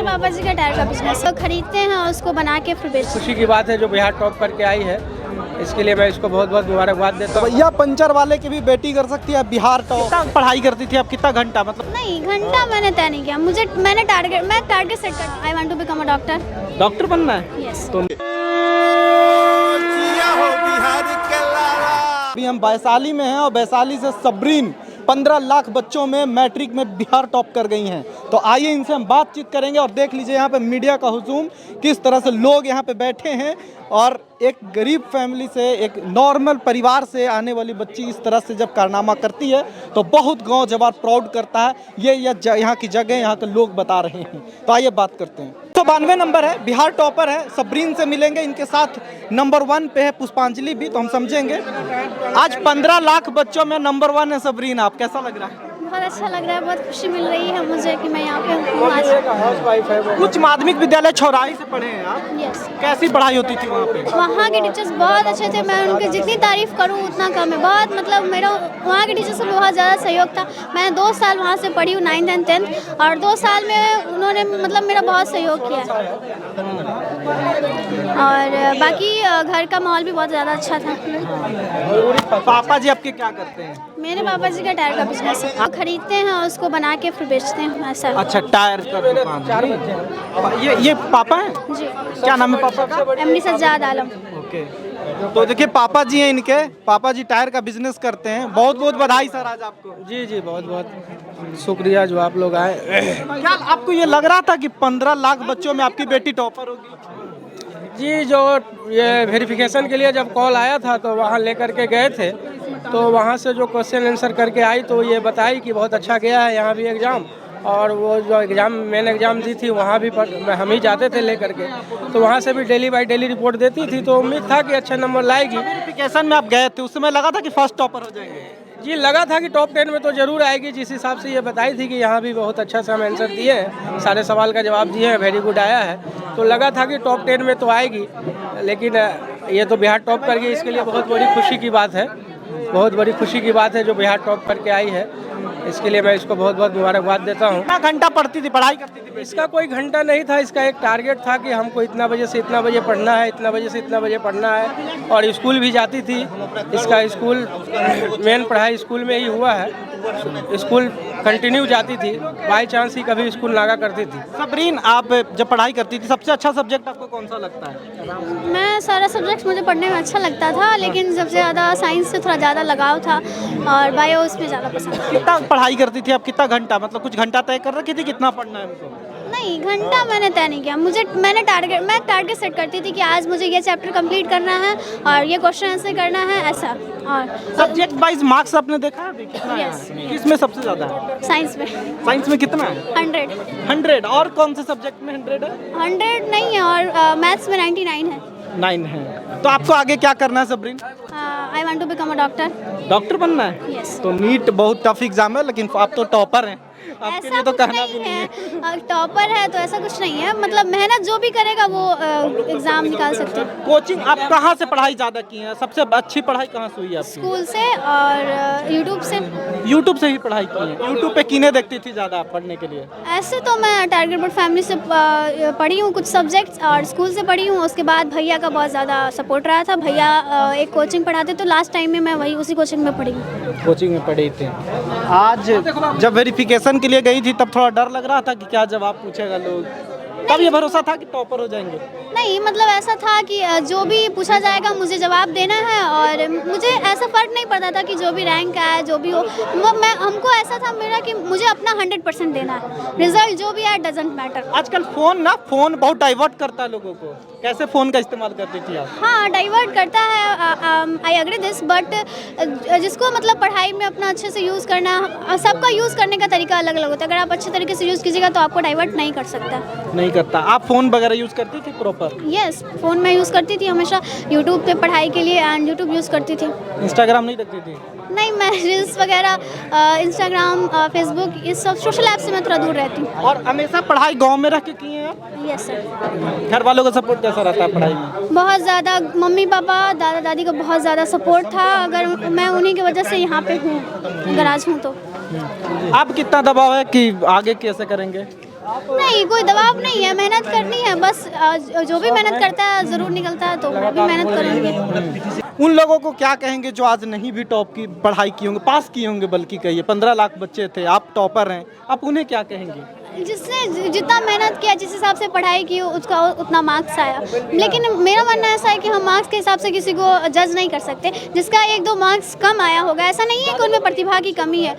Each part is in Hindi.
पापा जी का टायर का बिजनेस है, खरीदते हैं और उसको बना के फिर बेचते हैं। खुशी की बात है जो बिहार टॉप करके आई है, इसके लिए मैं इसको बहुत बहुत मुबारकबाद देता हूँ। भैया पंचर वाले की भी बेटी कर सकती है बिहार टॉप। कितना पढ़ाई करती थी आप, कितना घंटा मतलब? नहीं, घंटा मैंने तय नहीं किया। मैं टारगेट सेट कर, I want to become a doctor. Doctor बनना है? यस। तो अभी हम वैशाली में हैं और वैशाली से सबरीन 15 लाख बच्चों में मैट्रिक में बिहार टॉप कर गई हैं। तो आइए इनसे हम बातचीत करेंगे और देख लीजिए यहाँ पे मीडिया का हुजूम, किस तरह से लोग यहाँ पे बैठे हैं। और एक गरीब फैमिली से, एक नॉर्मल परिवार से आने वाली बच्ची इस तरह से जब कारनामा करती है तो बहुत गांव जवार प्राउड करता है। ये यहाँ की जगह, यहाँ के लोग बता रहे हैं। तो आइए बात करते हैं। 192 नंबर है, बिहार टॉपर है, सबरीन से मिलेंगे। इनके साथ नंबर 1 पे है पुष्पांजलि भी, तो हम समझेंगे। आज 15 लाख बच्चों में नंबर 1 है सबरीन, आप कैसा लग रहा है? बहुत अच्छा लग रहा है, बहुत खुशी मिल रही है मुझे कि मैं यहाँ पे हूँ आज। उच्च माध्यमिक विद्यालय छौराही से पढ़े हैं आप? यस। कैसी पढ़ाई होती थी वहाँ पे? वहाँ के टीचर्स बहुत अच्छे थे, मैं उनकी जितनी तारीफ़ करूँ उतना कम है। बहुत मतलब मेरा वहाँ के टीचर्स से बहुत ज़्यादा सहयोग था। मैंने 2 साल वहाँ से पढ़ी हूँ, 9th and 10th, और 2 साल में उन्होंने मतलब मेरा बहुत सहयोग किया। और बाकी घर का माहौल भी बहुत ज़्यादा अच्छा था। पापा जी आपके क्या करते हैं? मेरे पापा जी का टायर का बिजनेस है, खरीदते हैं और उसको बना के फिर बेचते हैं, ऐसा। अच्छा, टायर का दुकान। ये पापा हैं जी। क्या नाम है पापा का? एमडी सज्जाद आलम। ओके, तो देखिए पापा जी हैं इनके, पापा जी टायर का बिजनेस करते हैं। बहुत बहुत बधाई सर आज आपको। जी जी, बहुत बहुत शुक्रिया जो आप लोग आए। क्या आपको ये लग रहा था कि 15 लाख बच्चों में आपकी बेटी टॉपर होगी? जी, जो ये वेरिफिकेशन के लिए जब कॉल आया था तो वहाँ लेकर के गए थे, तो वहाँ से जो क्वेश्चन आंसर करके आई तो ये बताई कि बहुत अच्छा गया है यहाँ भी एग्ज़ाम। और वो जो एग्ज़ाम मेन एग्ज़ाम दी थी वहाँ भी हम ही जाते थे लेकर के, तो वहाँ से भी डेली बाई डेली रिपोर्ट देती थी, तो उम्मीद था कि अच्छा नंबर लाएगी। वेरिफिकेशन में आप गए थे, उस समय लगा था कि फर्स्ट टॉपर हो जाएंगे? जी, लगा था कि टॉप 10 में तो जरूर आएगी। जिस हिसाब से ये बताई थी कि यहाँ भी बहुत अच्छा से हम आंसर दिए हैं, सारे सवाल का जवाब दिए हैं, वेरी गुड आया है, तो लगा था कि टॉप 10 में तो आएगी। लेकिन ये तो बिहार टॉप कर गई, इसके लिए बहुत बड़ी खुशी की बात है। बहुत बड़ी खुशी की बात है जो बिहार टॉप करके आई है, इसके लिए मैं इसको बहुत बहुत मुबारकबाद देता हूँ। कितना घंटा पढ़ती थी, पढ़ाई करती थी? इसका कोई घंटा नहीं था, इसका एक टारगेट था कि हमको इतना बजे से इतना बजे पढ़ना है, इतना बजे से इतना बजे पढ़ना है। और स्कूल भी जाती थी, इसका स्कूल मेन पढ़ाई स्कूल में ही हुआ है, स्कूल कंटिन्यू जाती थी, बाई चांस ही कभी स्कूल नागा करती थी। सबरीन, आप जब पढ़ाई करती थी सबसे अच्छा सब्जेक्ट आपको कौन सा लगता है? मैं सारा सब्जेक्ट मुझे पढ़ने में अच्छा लगता था, लेकिन सबसे ज़्यादा साइंस से थोड़ा ज़्यादा लगाव था और बायो उसमें ज़्यादा पसंद था। कितना पढ़ाई करती थी आप, कितना घंटा, मतलब कुछ घंटा तय कर रखी थी कितना पढ़ना है हमको? नहीं, घंटा मैंने तय नहीं किया। मैं टारगेट सेट करती थी कि आज मुझे ये चैप्टर कंप्लीट करना है और ये क्वेश्चन आंसर करना है, ऐसा। और सब्जेक्ट वाइज मार्क्स आपने देखा है कितना है? Yes. किसमें सबसे ज्यादा है? साइंस में साइंस में कितना है? 100। और कौन से सब्जेक्ट में 100 है? 100 नहीं है, और मैथ्स में 99 है। 9 है। तो आपको आगे क्या करना है Sabreen? I want to become a doctor. Doctor बनना है? Yes. तो नीट बहुत टफ एग्जाम है, लेकिन आप तो टॉपर हैं, आपके लिए तो कहना भी नहीं है। टॉपर है तो ऐसा कुछ नहीं है, मतलब मेहनत जो भी करेगा वो एग्जाम निकाल सकते हैं। कोचिंग आप कहाँ से पढ़ाई ज़्यादा की है? सबसे अच्छी पढ़ाई कहाँ से हुई है आपकी? स्कूल से और यूट्यूब से। यूट्यूब से ही पढ़ाई की है? यूट्यूब पे किन्हें देखती थी ज़्यादा पढ़ने के लिए? ऐसे तो मैं टारगेट बोर्ड फैमिली से पढ़ी हूँ कुछ सब्जेक्ट्स, और स्कूल से पढ़ी हूँ। उसके बाद भैया का बहुत ज़्यादा सपोर्ट रहा था। भैया एक कोचिंग पढ़ाते, तो लास्ट टाइम में मैं उसी कोचिंग में पढ़ी हूँ। कोचिंग में पढ़ी थी। आज जब वेरिफिकेशन के लिए गई थी तब थोड़ा डर लग रहा था कि क्या जवाब पूछेगा लोग, तब ये भरोसा था कि टॉपर हो जाएंगे? नहीं, मतलब ऐसा था कि जो भी पूछा जाएगा मुझे जवाब देना है, और मुझे ऐसा फ़र्क नहीं पड़ता था कि जो भी रैंक आए जो भी हो, हमको ऐसा था मेरा कि मुझे अपना 100% देना है। रिजल्ट जो भी आए डजेंट मैटर। आजकल फोन बहुत डाइवर्ट करता है लोगों को, कैसे फ़ोन का इस्तेमाल करती थी आप? हाँ, डाइवर्ट करता है, आई एग्री दिस, बट जिसको मतलब पढ़ाई में अपना अच्छे से यूज़ करना, सबका यूज़ करने का तरीका अलग अलग होता है। अगर आप अच्छे तरीके से यूज़ कीजिएगा तो आपको डाइवर्ट नहीं कर सकता। नहीं करता। आप फ़ोन वगैरह यूज़ करती थी प्रॉपर? यस, फ़ोन में यूज़ करती थी हमेशा, यूट्यूब पे पढ़ाई के लिए, एंड यूट्यूब यूज़ करती थी। इंस्टाग्राम नहीं देखती थी? नहीं, मैं रील्स वगैरह, इंस्टाग्राम, फेसबुक, इस सब सोशल ऐप से मैं थोड़ा दूर रहती हूँ। और हमेशा पढ़ाई गांव में रह के की है आप? Yes sir. घर वालों का सपोर्ट कैसा रहता है पढ़ाई में? बहुत ज़्यादा, मम्मी पापा दादा दादी का बहुत ज़्यादा सपोर्ट था। अगर मैं उन्हीं की वजह से यहाँ पे हूँ, अगर आज हूँ तो। आप कितना दबाव है कि आगे कैसे करेंगे? नहीं, कोई दबाव नहीं है, मेहनत करनी है बस। जो भी मेहनत करता है ज़रूर निकलता है, तो मैं भी मेहनत करूँगी। उन लोगों को क्या कहेंगे जो आज नहीं भी टॉप की पढ़ाई किए होंगे, पास किए होंगे, बल्कि कहिए 15 लाख बच्चे थे, आप टॉपर हैं, आप उन्हें क्या कहेंगे? जिसने जितना मेहनत किया, जिस हिसाब से पढ़ाई की, उसका उतना मार्क्स आया। लेकिन मेरा मानना ऐसा है कि हम मार्क्स के हिसाब से किसी को जज नहीं कर सकते। जिसका 1-2 मार्क्स कम आया होगा, ऐसा नहीं है कि उनमें प्रतिभा की कमी है।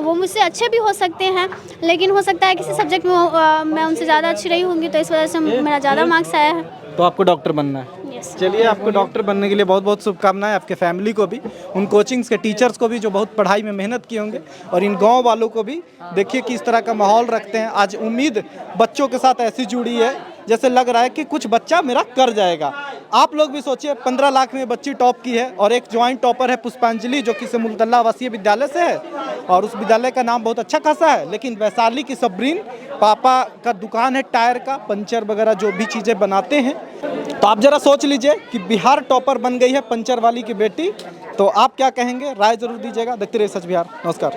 वो मुझसे अच्छे भी हो सकते हैं, लेकिन हो सकता है किसी सब्जेक्ट में मैं उनसे ज़्यादा अच्छी रही होंगी, तो इस वजह से मेरा ज़्यादा मार्क्स आया है। तो आपको डॉक्टर बनना है। यस। चलिए, आपको डॉक्टर बनने के लिए बहुत बहुत शुभकामनाएं, आपके फैमिली को भी, उन कोचिंग्स के टीचर्स को भी जो बहुत पढ़ाई में मेहनत किए होंगे, और इन गांव वालों को भी। देखिए किस तरह का माहौल रखते हैं। आज उम्मीद बच्चों के साथ ऐसी जुड़ी है जैसे लग रहा है कि कुछ बच्चा मेरा कर जाएगा। आप लोग भी सोचिए, 15 लाख में बच्ची टॉप की है, और एक जॉइंट टॉपर है पुष्पांजलि, जो कि सिमुलतल्ला आवासीय विद्यालय से है, और उस विद्यालय का नाम बहुत अच्छा खासा है। लेकिन वैशाली की सबरीन, पापा का दुकान है टायर का, पंचर वगैरह जो भी चीज़ें बनाते हैं। तो आप जरा सोच लीजिए कि बिहार टॉपर बन गई है पंचर वाली की बेटी। तो आप क्या कहेंगे, राय जरूर दीजिएगा। देखते रहिए सच बिहार। नमस्कार।